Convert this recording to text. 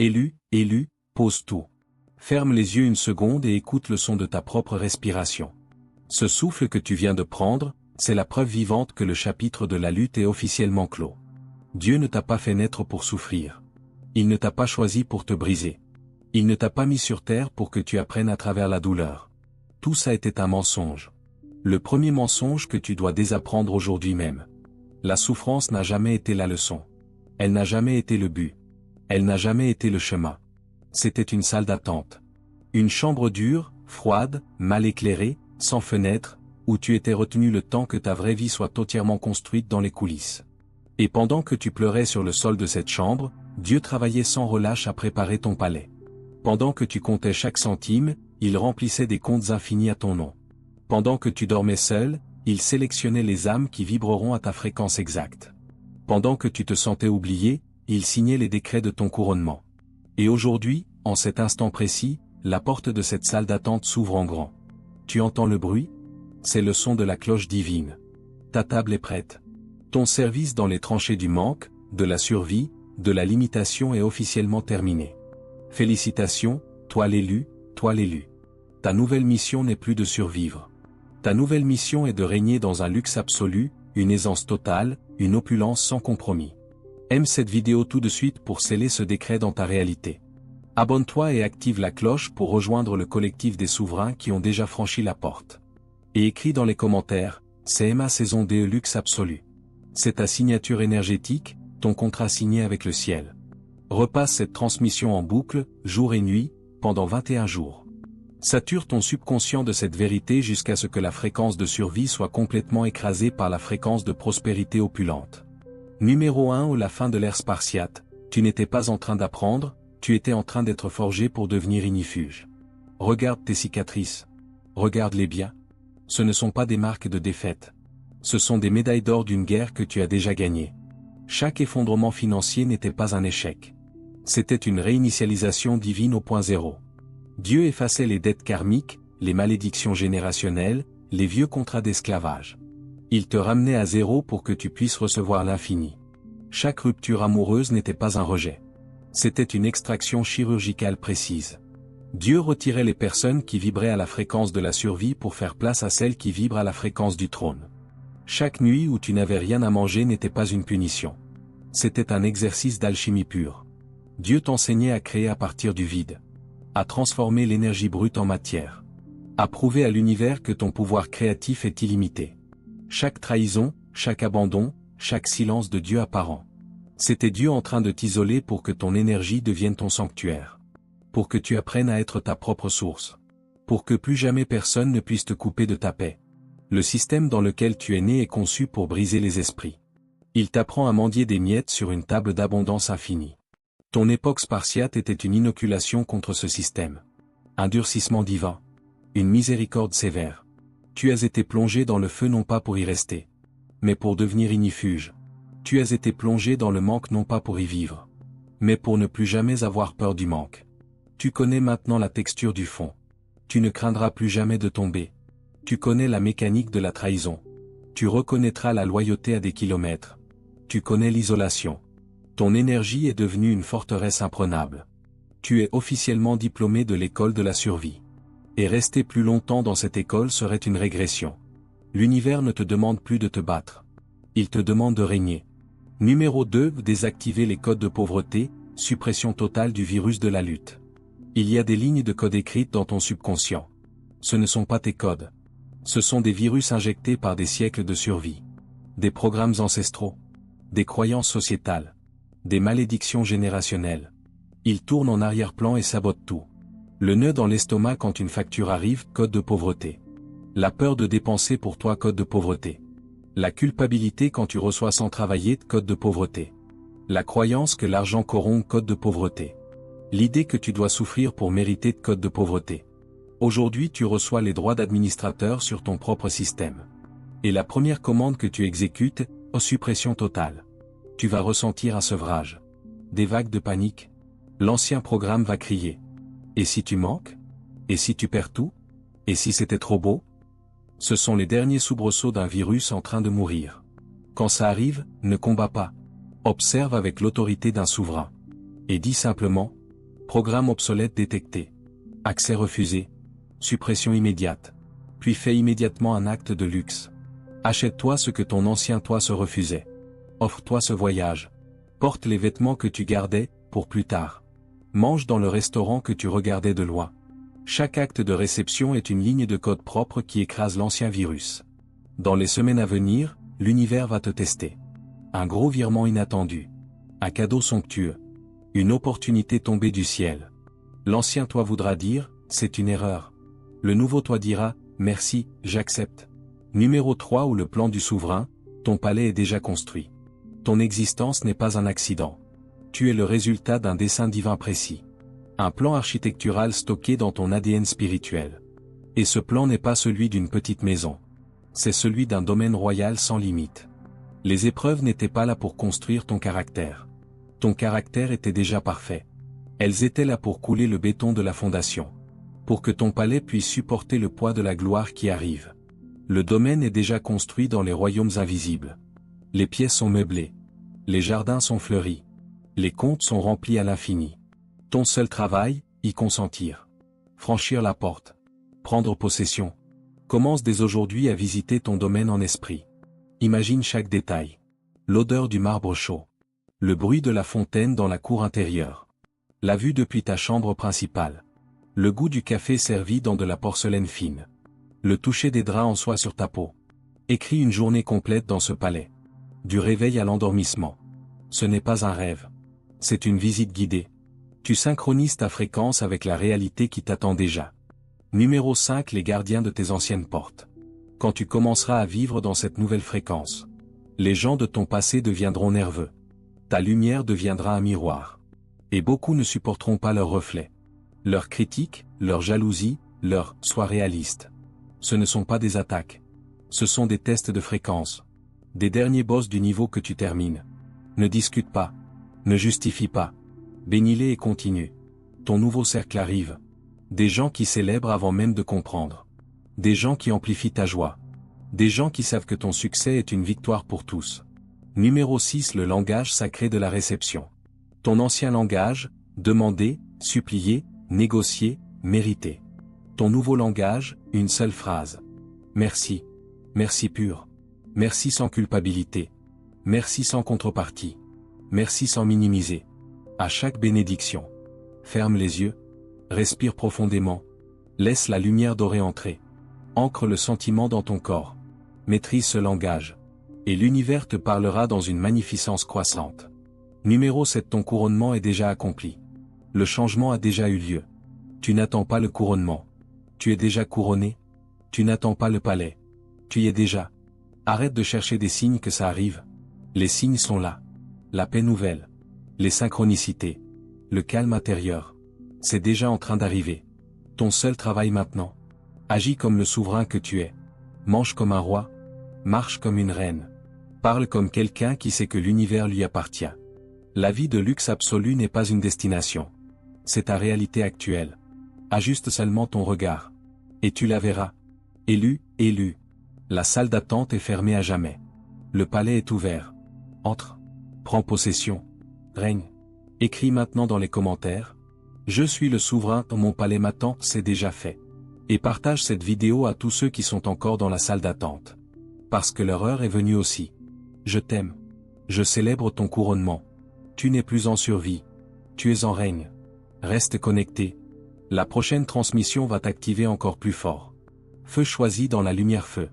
Élu, pose tout. Ferme les yeux une seconde et écoute le son de ta propre respiration. Ce souffle que tu viens de prendre, c'est la preuve vivante que le chapitre de la lutte est officiellement clos. Dieu ne t'a pas fait naître pour souffrir. Il ne t'a pas choisi pour te briser. Il ne t'a pas mis sur terre pour que tu apprennes à travers la douleur. Tout ça était un mensonge. Le premier mensonge que tu dois désapprendre aujourd'hui même. La souffrance n'a jamais été la leçon. Elle n'a jamais été le but. Elle n'a jamais été le chemin. C'était une salle d'attente. Une chambre dure, froide, mal éclairée, sans fenêtre, où tu étais retenu le temps que ta vraie vie soit entièrement construite dans les coulisses. Et pendant que tu pleurais sur le sol de cette chambre, Dieu travaillait sans relâche à préparer ton palais. Pendant que tu comptais chaque centime, il remplissait des comptes infinis à ton nom. Pendant que tu dormais seul, il sélectionnait les âmes qui vibreront à ta fréquence exacte. Pendant que tu te sentais oublié, il signait les décrets de ton couronnement. Et aujourd'hui, en cet instant précis, la porte de cette salle d'attente s'ouvre en grand. Tu entends le bruit? C'est le son de la cloche divine. Ta table est prête. Ton service dans les tranchées du manque, de la survie, de la limitation est officiellement terminé. Félicitations, toi l'élu, toi l'élu. Ta nouvelle mission n'est plus de survivre. Ta nouvelle mission est de régner dans un luxe absolu, une aisance totale, une opulence sans compromis. Aime cette vidéo tout de suite pour sceller ce décret dans ta réalité. Abonne-toi et active la cloche pour rejoindre le collectif des souverains qui ont déjà franchi la porte. Et écris dans les commentaires, c'est Emma saison DE luxe absolu. C'est ta signature énergétique, ton contrat signé avec le ciel. Repasse cette transmission en boucle, jour et nuit, pendant 21 jours. Sature ton subconscient de cette vérité jusqu'à ce que la fréquence de survie soit complètement écrasée par la fréquence de prospérité opulente. Numéro 1 ou la fin de l'ère spartiate, tu n'étais pas en train d'apprendre, tu étais en train d'être forgé pour devenir ignifuge. Regarde tes cicatrices. Regarde-les bien. Ce ne sont pas des marques de défaite. Ce sont des médailles d'or d'une guerre que tu as déjà gagnée. Chaque effondrement financier n'était pas un échec. C'était une réinitialisation divine au point zéro. Dieu effaçait les dettes karmiques, les malédictions générationnelles, les vieux contrats d'esclavage. Il te ramenait à zéro pour que tu puisses recevoir l'infini. Chaque rupture amoureuse n'était pas un rejet. C'était une extraction chirurgicale précise. Dieu retirait les personnes qui vibraient à la fréquence de la survie pour faire place à celles qui vibrent à la fréquence du trône. Chaque nuit où tu n'avais rien à manger n'était pas une punition. C'était un exercice d'alchimie pure. Dieu t'enseignait à créer à partir du vide. À transformer l'énergie brute en matière. À prouver à l'univers que ton pouvoir créatif est illimité. Chaque trahison, chaque abandon, chaque silence de Dieu apparent. C'était Dieu en train de t'isoler pour que ton énergie devienne ton sanctuaire. Pour que tu apprennes à être ta propre source. Pour que plus jamais personne ne puisse te couper de ta paix. Le système dans lequel tu es né est conçu pour briser les esprits. Il t'apprend à mendier des miettes sur une table d'abondance infinie. Ton époque spartiate était une inoculation contre ce système. Un durcissement divin. Une miséricorde sévère. Tu as été plongé dans le feu non pas pour y rester, mais pour devenir ignifuge. Tu as été plongé dans le manque non pas pour y vivre, mais pour ne plus jamais avoir peur du manque. Tu connais maintenant la texture du fond. Tu ne craindras plus jamais de tomber. Tu connais la mécanique de la trahison. Tu reconnaîtras la loyauté à des kilomètres. Tu connais l'isolation. Ton énergie est devenue une forteresse imprenable. Tu es officiellement diplômé de l'école de la survie. Et rester plus longtemps dans cette école serait une régression. L'univers ne te demande plus de te battre. Il te demande de régner. Numéro 2. Désactiver les codes de pauvreté, suppression totale du virus de la lutte. Il y a des lignes de code écrites dans ton subconscient. Ce ne sont pas tes codes. Ce sont des virus injectés par des siècles de survie. Des programmes ancestraux. Des croyances sociétales. Des malédictions générationnelles. Ils tournent en arrière-plan et sabotent tout. Le nœud dans l'estomac quand une facture arrive, code de pauvreté. La peur de dépenser pour toi, code de pauvreté. La culpabilité quand tu reçois sans travailler, code de pauvreté. La croyance que l'argent corrompt, code de pauvreté. L'idée que tu dois souffrir pour mériter, code de pauvreté. Aujourd'hui tu reçois les droits d'administrateur sur ton propre système. Et la première commande que tu exécutes, suppression totale. Tu vas ressentir un sevrage. Des vagues de panique. L'ancien programme va crier. Et si tu manques? Et si tu perds tout? Et si c'était trop beau? Ce sont les derniers soubresauts d'un virus en train de mourir. Quand ça arrive, ne combats pas. Observe avec l'autorité d'un souverain. Et dis simplement, Programme obsolète détecté. Accès refusé. Suppression immédiate. Puis fais immédiatement un acte de luxe. Achète-toi ce que ton ancien toi se refusait. Offre-toi ce voyage. Porte les vêtements que tu gardais, pour plus tard. Mange dans le restaurant que tu regardais de loin. Chaque acte de réception est une ligne de code propre qui écrase l'ancien virus. Dans les semaines à venir, l'univers va te tester. Un gros virement inattendu. Un cadeau somptueux. Une opportunité tombée du ciel. L'ancien toi voudra dire, c'est une erreur. Le nouveau toi dira, merci, j'accepte. Numéro 3 ou le plan du souverain, ton palais est déjà construit. Ton existence n'est pas un accident. Tu es le résultat d'un dessein divin précis. Un plan architectural stocké dans ton ADN spirituel. Et ce plan n'est pas celui d'une petite maison. C'est celui d'un domaine royal sans limite. Les épreuves n'étaient pas là pour construire ton caractère. Ton caractère était déjà parfait. Elles étaient là pour couler le béton de la fondation. Pour que ton palais puisse supporter le poids de la gloire qui arrive. Le domaine est déjà construit dans les royaumes invisibles. Les pièces sont meublées. Les jardins sont fleuris. Les comptes sont remplis à l'infini. Ton seul travail, y consentir. Franchir la porte. Prendre possession. Commence dès aujourd'hui à visiter ton domaine en esprit. Imagine chaque détail. L'odeur du marbre chaud. Le bruit de la fontaine dans la cour intérieure. La vue depuis ta chambre principale. Le goût du café servi dans de la porcelaine fine. Le toucher des draps en soie sur ta peau. Écris une journée complète dans ce palais. Du réveil à l'endormissement. Ce n'est pas un rêve. C'est une visite guidée. Tu synchronises ta fréquence avec la réalité qui t'attend déjà. Numéro 5 Les gardiens de tes anciennes portes. Quand tu commenceras à vivre dans cette nouvelle fréquence, les gens de ton passé deviendront nerveux. Ta lumière deviendra un miroir. Et beaucoup ne supporteront pas leur reflet. Leur critique, leur jalousie, leur « sois réaliste ». Ce ne sont pas des attaques. Ce sont des tests de fréquence. Des derniers boss du niveau que tu termines. Ne discute pas. Ne justifie pas. Bénis-les et continue. Ton nouveau cercle arrive. Des gens qui célèbrent avant même de comprendre. Des gens qui amplifient ta joie. Des gens qui savent que ton succès est une victoire pour tous. Numéro 6 Le langage sacré de la réception. Ton ancien langage, demander, supplier, négocier, mériter. Ton nouveau langage, une seule phrase. Merci. Merci pur. Merci sans culpabilité. Merci sans contrepartie. Merci sans minimiser. À chaque bénédiction. Ferme les yeux. Respire profondément. Laisse la lumière dorée entrer. Ancre le sentiment dans ton corps. Maîtrise ce langage. Et l'univers te parlera dans une magnificence croissante. Numéro 7 Ton couronnement est déjà accompli. Le changement a déjà eu lieu. Tu n'attends pas le couronnement. Tu es déjà couronné. Tu n'attends pas le palais. Tu y es déjà. Arrête de chercher des signes que ça arrive. Les signes sont là. La paix nouvelle. Les synchronicités. Le calme intérieur. C'est déjà en train d'arriver. Ton seul travail maintenant. Agis comme le souverain que tu es. Mange comme un roi. Marche comme une reine. Parle comme quelqu'un qui sait que l'univers lui appartient. La vie de luxe absolu n'est pas une destination. C'est ta réalité actuelle. Ajuste seulement ton regard. Et tu la verras. Élu, élu. La salle d'attente est fermée à jamais. Le palais est ouvert. Entre. Prends possession. Règne. Écris maintenant dans les commentaires. Je suis le souverain, mon palais m'attend, c'est déjà fait. Et partage cette vidéo à tous ceux qui sont encore dans la salle d'attente. Parce que leur heure est venue aussi. Je t'aime. Je célèbre ton couronnement. Tu n'es plus en survie. Tu es en règne. Reste connecté. La prochaine transmission va t'activer encore plus fort. Feu choisi dans la lumière feu.